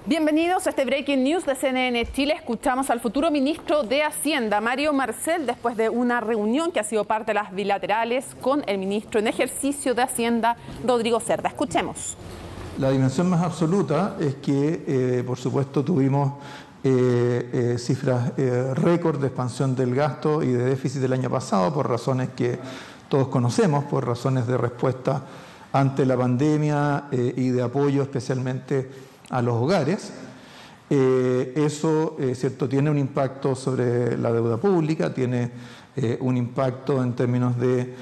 Bienvenidos a este Breaking News de CNN Chile. Escuchamos al futuro ministro de Hacienda, Mario Marcel, después de una reunión que ha sido parte de las bilaterales con el ministro en ejercicio de Hacienda, Rodrigo Cerda. Escuchemos. La dimensión más absoluta es que, por supuesto, tuvimos cifras récord de expansión del gasto y de déficit del año pasado por razones que todos conocemos, por razones de respuesta ante la pandemia y de apoyo especialmente a los hogares. Eso, cierto, tiene un impacto sobre la deuda pública, tiene un impacto en términos de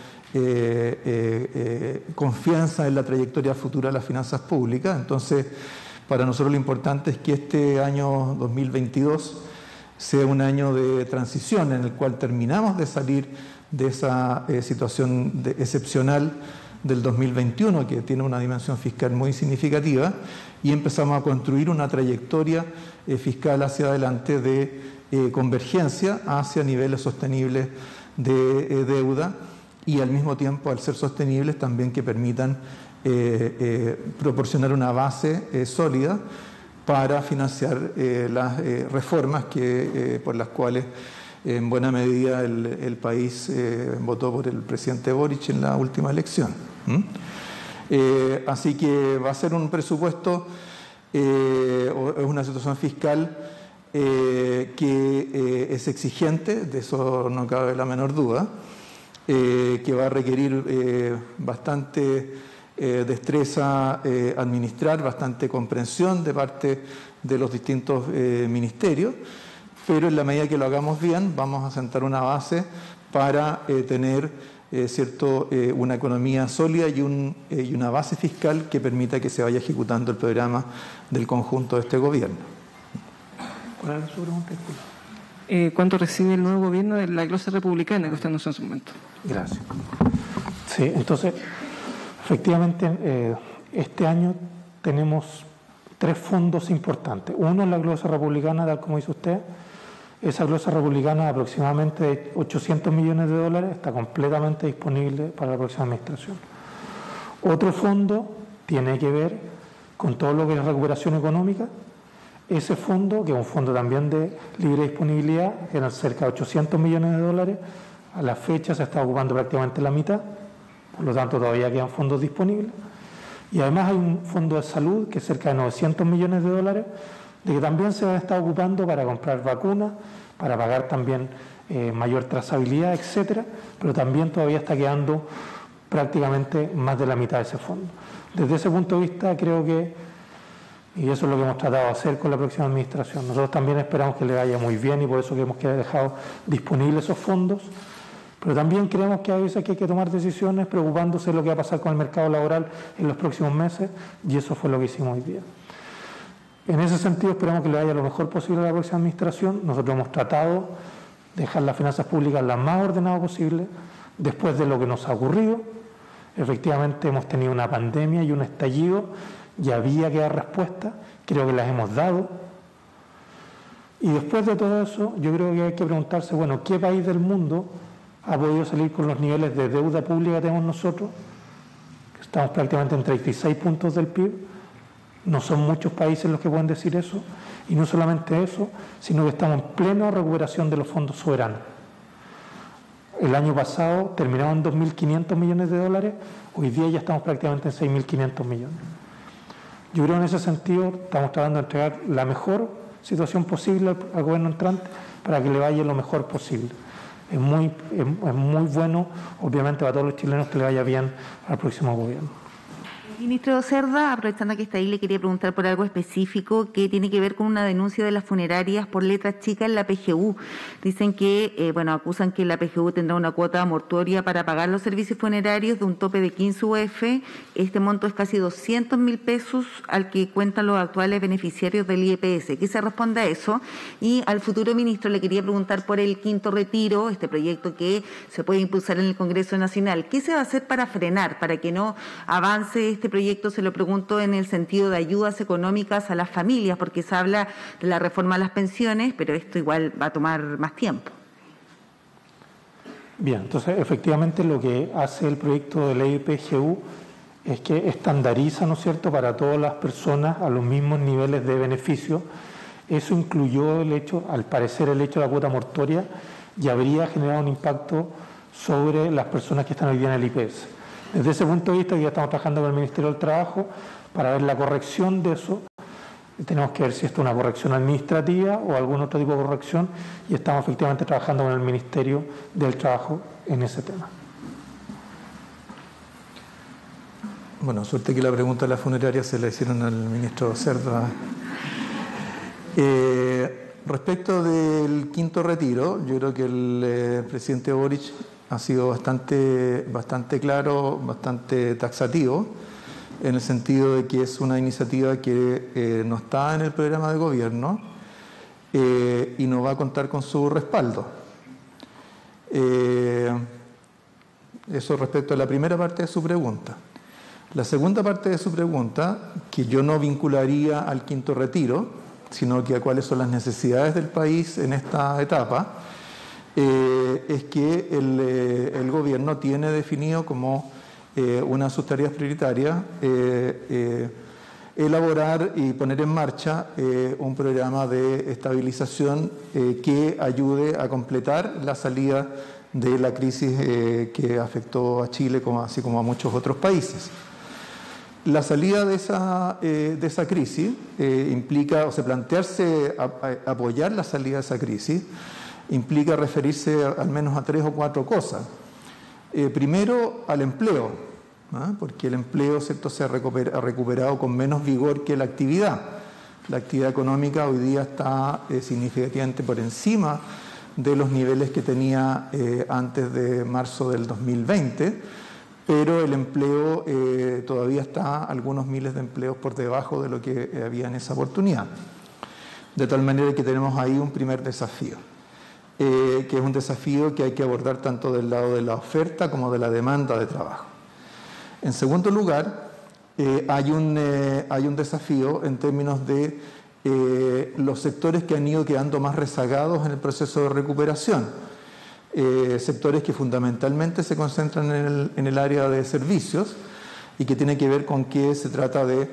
confianza en la trayectoria futura de las finanzas públicas. Entonces, para nosotros lo importante es que este año 2022 sea un año de transición en el cual terminamos de salir de esa situación excepcional del 2021, que tiene una dimensión fiscal muy significativa, y empezamos a construir una trayectoria fiscal hacia adelante de convergencia hacia niveles sostenibles de deuda y al mismo tiempo, al ser sostenibles, también que permitan proporcionar una base sólida para financiar las reformas por las cuales en buena medida el país votó por el presidente Boric en la última elección. Así que va a ser un presupuesto, es una situación fiscal que es exigente, de eso no cabe la menor duda, que va a requerir bastante destreza administrar, bastante comprensión de parte de los distintos ministerios, pero en la medida que lo hagamos bien vamos a sentar una base para tener una economía sólida y una base fiscal que permita que se vaya ejecutando el programa del conjunto de este gobierno. ¿Cuál es su pregunta? ¿Cuánto recibe el nuevo gobierno de la glosa republicana que usted anunció en su momento? Gracias. Sí, entonces, efectivamente, este año tenemos 3 fondos importantes. Uno es la glosa republicana, tal como dice usted. Esa glosa republicana, aproximadamente de $800 millones, está completamente disponible para la próxima administración. Otro fondo tiene que ver con todo lo que es recuperación económica. Ese fondo, que es un fondo también de libre disponibilidad, eran cerca de $800 millones, a la fecha se está ocupando prácticamente la mitad, por lo tanto todavía quedan fondos disponibles. Y además hay un fondo de salud que es cerca de $900 millones, de que también se va a estar ocupando para comprar vacunas, para pagar también mayor trazabilidad, etcétera, pero también todavía está quedando prácticamente más de la mitad de ese fondo. Desde ese punto de vista creo que, y eso es lo que hemos tratado de hacer con la próxima administración, nosotros también esperamos que le vaya muy bien y por eso que hemos dejado disponibles esos fondos, pero también creemos que a veces hay que tomar decisiones preocupándose de lo que va a pasar con el mercado laboral en los próximos meses, y eso fue lo que hicimos hoy día. En ese sentido esperamos que le vaya lo mejor posible a la próxima administración. Nosotros hemos tratado de dejar las finanzas públicas las más ordenadas posible después de lo que nos ha ocurrido. Efectivamente hemos tenido una pandemia y un estallido y había que dar respuesta, creo que las hemos dado. Y después de todo eso yo creo que hay que preguntarse, bueno, ¿qué país del mundo ha podido salir con los niveles de deuda pública que tenemos nosotros? Estamos prácticamente en 36 puntos del PIB. No son muchos países los que pueden decir eso, y no solamente eso, sino que estamos en plena recuperación de los fondos soberanos. El año pasado terminamos en $2.500 millones, hoy día ya estamos prácticamente en $6.500 millones. Yo creo que en ese sentido estamos tratando de entregar la mejor situación posible al gobierno entrante para que le vaya lo mejor posible. Es muy bueno, obviamente, para todos los chilenos que le vaya bien al próximo gobierno. Ministro Cerda, aprovechando que está ahí, le quería preguntar por algo específico que tiene que ver con una denuncia de las funerarias por letras chicas en la PGU. Dicen que, acusan que la PGU tendrá una cuota mortuoria para pagar los servicios funerarios de un tope de 15 UF. Este monto es casi 200.000 pesos al que cuentan los actuales beneficiarios del IEPS. ¿Qué se responde a eso? Y al futuro ministro le quería preguntar por el quinto retiro, este proyecto que se puede impulsar en el Congreso Nacional. ¿Qué se va a hacer para frenar, para que no avance este proyecto? Se lo pregunto en el sentido de ayudas económicas a las familias, porque se habla de la reforma a las pensiones, pero esto igual va a tomar más tiempo. Bien, entonces efectivamente lo que hace el proyecto de ley PGU es que estandariza, ¿no es cierto?, para todas las personas a los mismos niveles de beneficio. Eso incluyó el hecho, al parecer el hecho de la cuota mortoria, y habría generado un impacto sobre las personas que están hoy día en el IPS. Desde ese punto de vista, ya estamos trabajando con el Ministerio del Trabajo para ver la corrección de eso. Tenemos que ver si esto es una corrección administrativa o algún otro tipo de corrección, y estamos efectivamente trabajando con el Ministerio del Trabajo en ese tema. Bueno, suerte que la pregunta de la funeraria se la hicieron al ministro Cerda. Respecto del quinto retiro, yo creo que el presidente Boric ha sido bastante claro, bastante taxativo, en el sentido de que es una iniciativa que no está en el programa de gobierno y no va a contar con su respaldo. Eso respecto a la primera parte de su pregunta. La segunda parte de su pregunta, que yo no vincularía al quinto retiro, sino que a cuáles son las necesidades del país en esta etapa, es que el gobierno tiene definido como una de sus tareas prioritarias elaborar y poner en marcha un programa de estabilización que ayude a completar la salida de la crisis que afectó a Chile, así como a muchos otros países. La salida de esa crisis implica, o sea, plantearse apoyar la salida de esa crisis, implica referirse al menos a 3 o 4 cosas. Primero, al empleo, ¿no? Porque el empleo, ¿cierto?, se ha recuperado con menos vigor que la actividad. La actividad económica hoy día está significativamente por encima de los niveles que tenía antes de marzo del 2020, pero el empleo todavía está algunos miles de empleos por debajo de lo que había en esa oportunidad. De tal manera que tenemos ahí un primer desafío, que es un desafío que hay que abordar tanto del lado de la oferta como de la demanda de trabajo. En segundo lugar, hay un desafío en términos de los sectores que han ido quedando más rezagados en el proceso de recuperación. Sectores que fundamentalmente se concentran en el área de servicios y que tiene que ver con que se trata de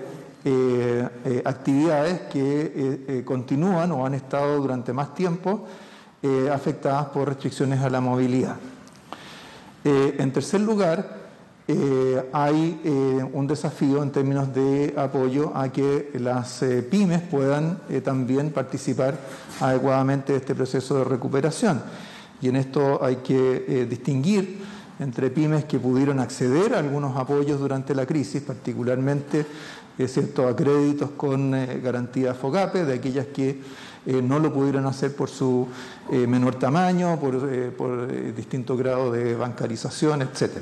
actividades que continúan o han estado durante más tiempo afectadas por restricciones a la movilidad. En tercer lugar, hay un desafío en términos de apoyo a que las pymes puedan también participar adecuadamente de este proceso de recuperación. Y en esto hay que distinguir entre pymes que pudieron acceder a algunos apoyos durante la crisis, particularmente a créditos con garantía FOGAPE, de aquellas que no lo pudieron hacer por su menor tamaño, por distinto grado de bancarización, etc.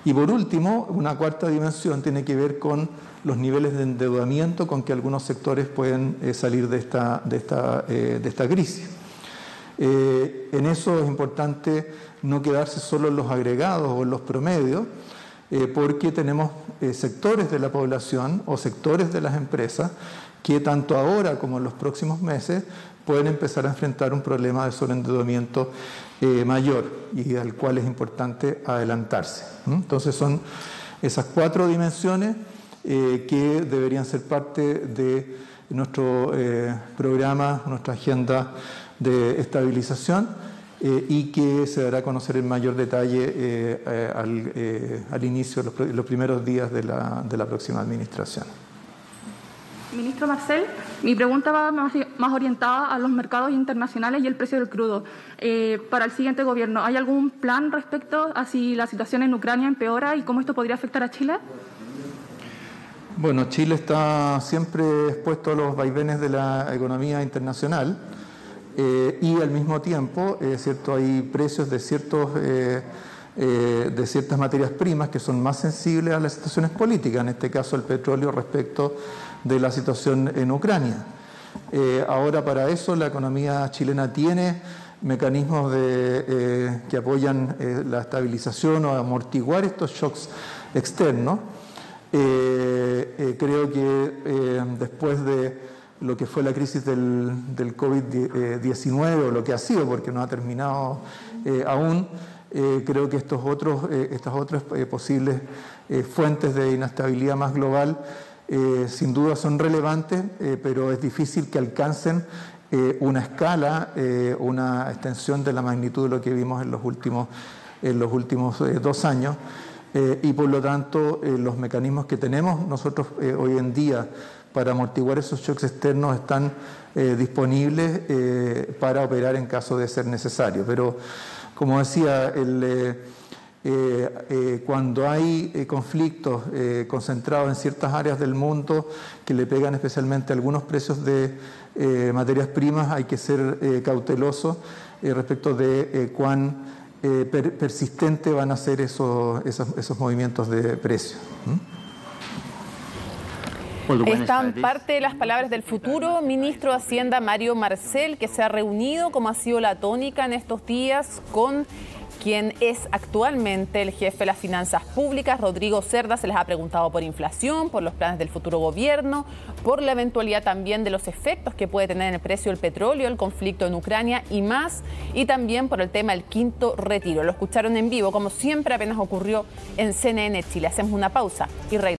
Y por último, una cuarta dimensión tiene que ver con los niveles de endeudamiento con que algunos sectores pueden salir de esta crisis. En eso es importante no quedarse solo en los agregados o en los promedios, porque tenemos sectores de la población o sectores de las empresas que tanto ahora como en los próximos meses pueden empezar a enfrentar un problema de sobreendeudamiento mayor y al cual es importante adelantarse. Entonces son esas 4 dimensiones que deberían ser parte de nuestro programa, nuestra agenda de estabilización y que se dará a conocer en mayor detalle al inicio, los primeros días de la próxima administración. Ministro Marcel, mi pregunta va más orientada a los mercados internacionales y el precio del crudo. Para el siguiente gobierno, ¿hay algún plan respecto a si la situación en Ucrania empeora y cómo esto podría afectar a Chile? Bueno, Chile está siempre expuesto a los vaivenes de la economía internacional y al mismo tiempo, hay precios de ciertas materias primas que son más sensibles a las situaciones políticas, en este caso el petróleo respecto de la situación en Ucrania. Ahora para eso la economía chilena tiene mecanismos que apoyan la estabilización o amortiguar estos shocks externos. Creo que después de lo que fue la crisis del COVID-19 o lo que ha sido, porque no ha terminado aún, Creo que estas otras posibles fuentes de inestabilidad más global sin duda son relevantes, pero es difícil que alcancen una escala, una extensión de la magnitud de lo que vimos en los últimos 2 años. Y por lo tanto los mecanismos que tenemos nosotros hoy en día para amortiguar esos shocks externos están disponibles para operar en caso de ser necesario. Pero como decía, cuando hay conflictos concentrados en ciertas áreas del mundo que le pegan especialmente a algunos precios de materias primas, hay que ser cautelosos respecto de cuán persistente van a ser esos movimientos de precio. Están parte de las palabras del futuro ministro de Hacienda, Mario Marcel, que se ha reunido, como ha sido la tónica en estos días, con quien es actualmente el jefe de las finanzas públicas, Rodrigo Cerda. Se les ha preguntado por inflación, por los planes del futuro gobierno, por la eventualidad también de los efectos que puede tener en el precio del petróleo, el conflicto en Ucrania y más, y también por el tema del quinto retiro. Lo escucharon en vivo, como siempre apenas ocurrió en CNN Chile. Hacemos una pausa y regresamos.